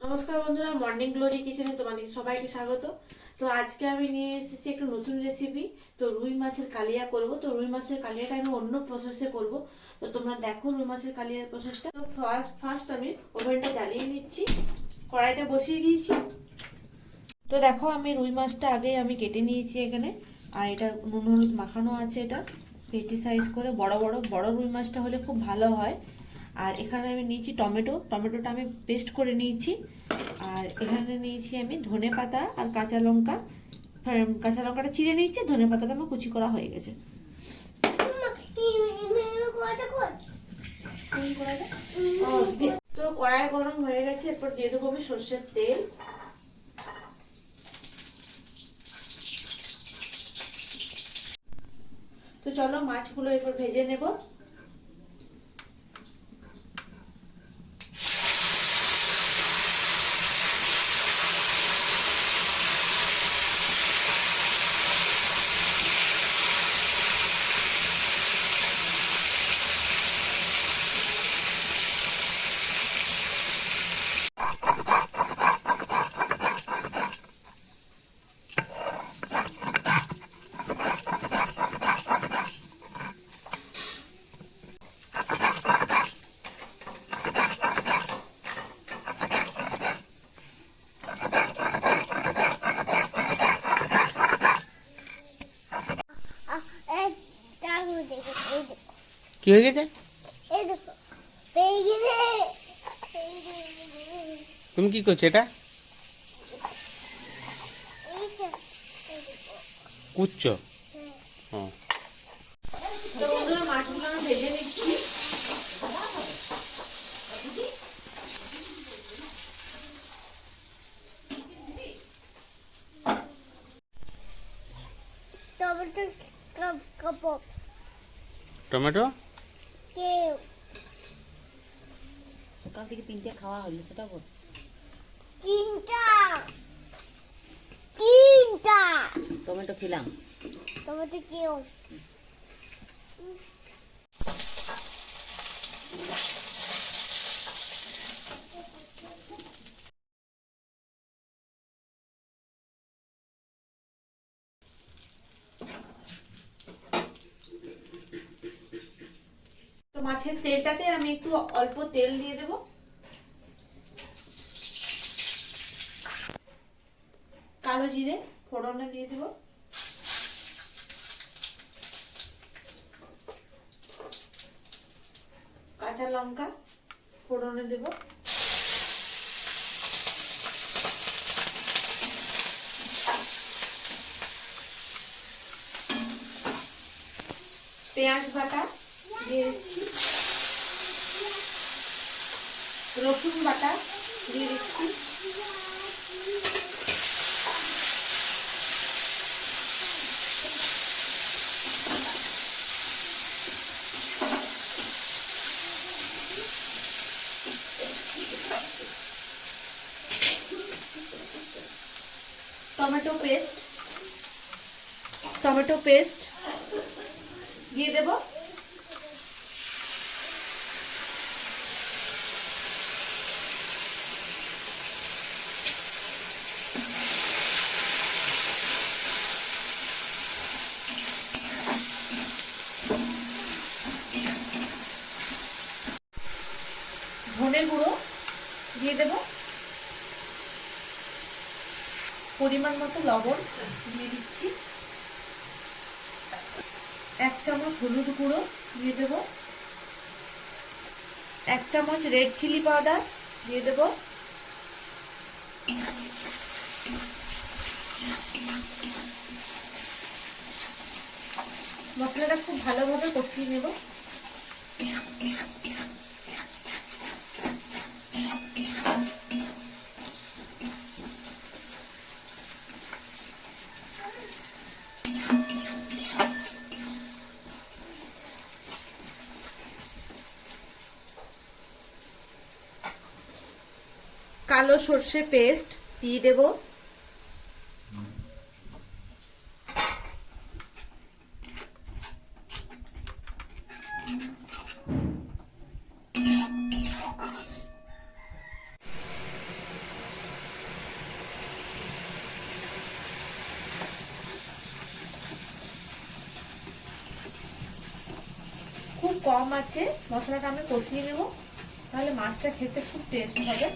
নমস্কার বন্ধুরা, morning glory কিচেনে তোমাদের সবাইকে স্বাগত। তো আজকে আমি নিয়ে এসেছি একটা নতুন রেসিপি। তো রুই মাছের কালিয়া করব। তো রুই মাছের কালিয়াটা আমি অন্য প্রসেসে করব। তো তোমরা দেখো রুই মাছের কালিয়ার প্রসেসটা। তো ফার্স্ট আমি ওভেনটা জ্বালিয়ে নিচ্ছি, কড়াইটা বসিয়ে দিয়েছি। তো দেখো আমি রুই মাছটা আগে আমি কেটে নিয়েছি এখানে, আর এটা নুন হলুদ মাখানো আছে। এটা পেটি সাইজ করে বড় বড় রুই মাছটা হলে খুব ভালো হয়। আর এখানে আমি নিয়েছি টমেটোটা আমি পেস্ট করে নিয়েছি। আর এখানে নিয়েছি আমি ধনে পাতা আর কাঁচা লঙ্কাটা চিড়ে নিয়েছি, ধনে পাতাটা আমার কুচি করা হয়ে গেছে। তো কড়াই গরম হয়ে গেছে, এরপর দিয়ে দেবো আমি সর্ষের তেল। তো চলো মাছগুলো এরপর ভেজে নেব। কি হয়ে গেছে? তুমি কি করছো? এটা কুচ্ছো? হ্যাঁ। তো বন্ধুরা মাছগুলো আমি ভেজে নিচ্ছি। টমেটো সকাল থেকে তিনটে খাওয়া হলো, সেটা বল। তিনটা টমেটো খেলাম। টমেটো কেউ তো মাছের তেলটাতে আমি একটু অল্প তেল দিয়ে দেব। কালো জিরে ফোড়নে দিয়ে দেব। কাঁচা লঙ্কা ফোড়নে দেব। পেঁয়াজ বাটা দিয়ে দিচ্ছি, রসুন বাটা দিয়ে দিচ্ছি, টমেটো পেস্ট দিয়ে দেব। ধনে গুঁড়ো দিয়ে দেব, পরিমাণ মতো লবণ দিয়ে দিচ্ছি, 1 চামচ হলুদ গুঁড়ো দিয়ে দেব, 1 চামচ রেড চিলি পাউডার দিয়ে দেব, মশলাটা খুব ভালোভাবে কষিয়ে নেব। কালো সর্ষে পেস্ট দিয়ে দেব, কম আছে মশলাটা আমি কষিয়ে নেব, তাহলে মাছটা খেতে খুব টেস্ট হবে।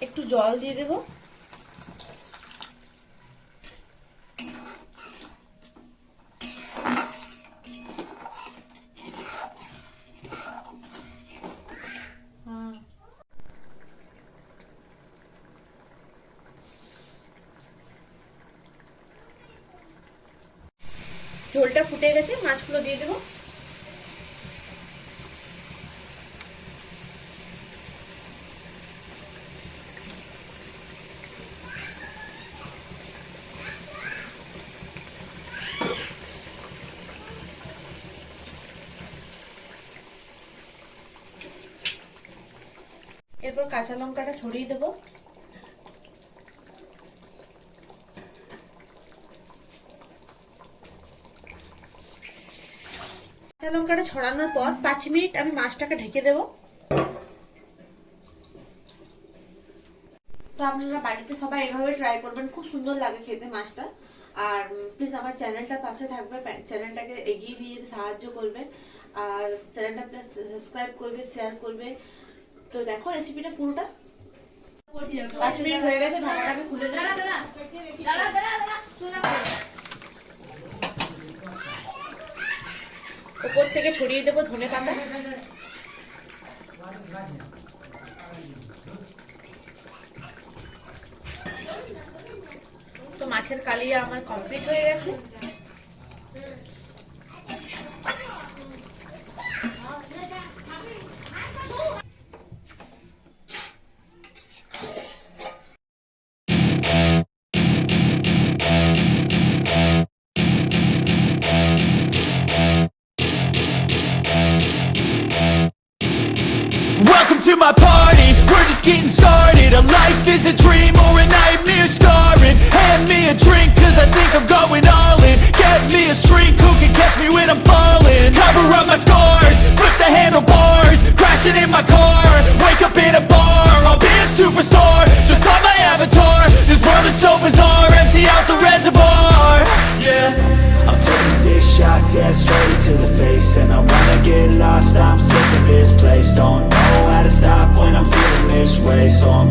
একটু জল দিয়ে দেব। ঝোলটা ফুটে গেছে, মাছগুলো দিয়ে দেবো। এরপর কাঁচা লঙ্কাটা ছড়িয়ে দেবো। কাঁচা লঙ্কাটা ছড়ানোর পর 5 মিনিট আমি মাছটাকে ঢেকে দেবো। তো আপনারা বাড়িতে সবাই এভাবে ট্রাই করবেন, খুব সুন্দর লাগে খেতে মাছটা। আর প্লিজ আমার চ্যানেলটার পাশে থাকবে, চ্যানেলটাকে এগিয়ে নিয়ে যেতে সাহায্য করবে, আর চ্যানেলটা প্লিজ সাবস্ক্রাইব করবে, শেয়ার করবে। তো দেখো রেসিপিটা পুরোটা 5 মিনিট হয়ে গেছে, ঢাকাটা আমি খুলে নেব। উপর থেকে ছড়িয়ে দেবো ধনে পাতা। তো মাছের কালিয়া আমার কমপ্লিট হয়ে গেছে। Welcome to my party, we're just getting started. A life is a dream or a nightmare scarring. Hand me a drink cause I think I'm going all in. Get me a shrink who can catch me when I'm falling. Cover up my scars, flip the handlebars. Crashing in my car, wake up in a bar. I'll be a superstar, just on my avatar. This world is so bizarre, empty out the reservoir. Yeah, I'm taking 6 shots, yeah, straight to the face. And I wanna get lost, I'm sick of this place. Don't know how to stop when I'm feeling this way, so I'm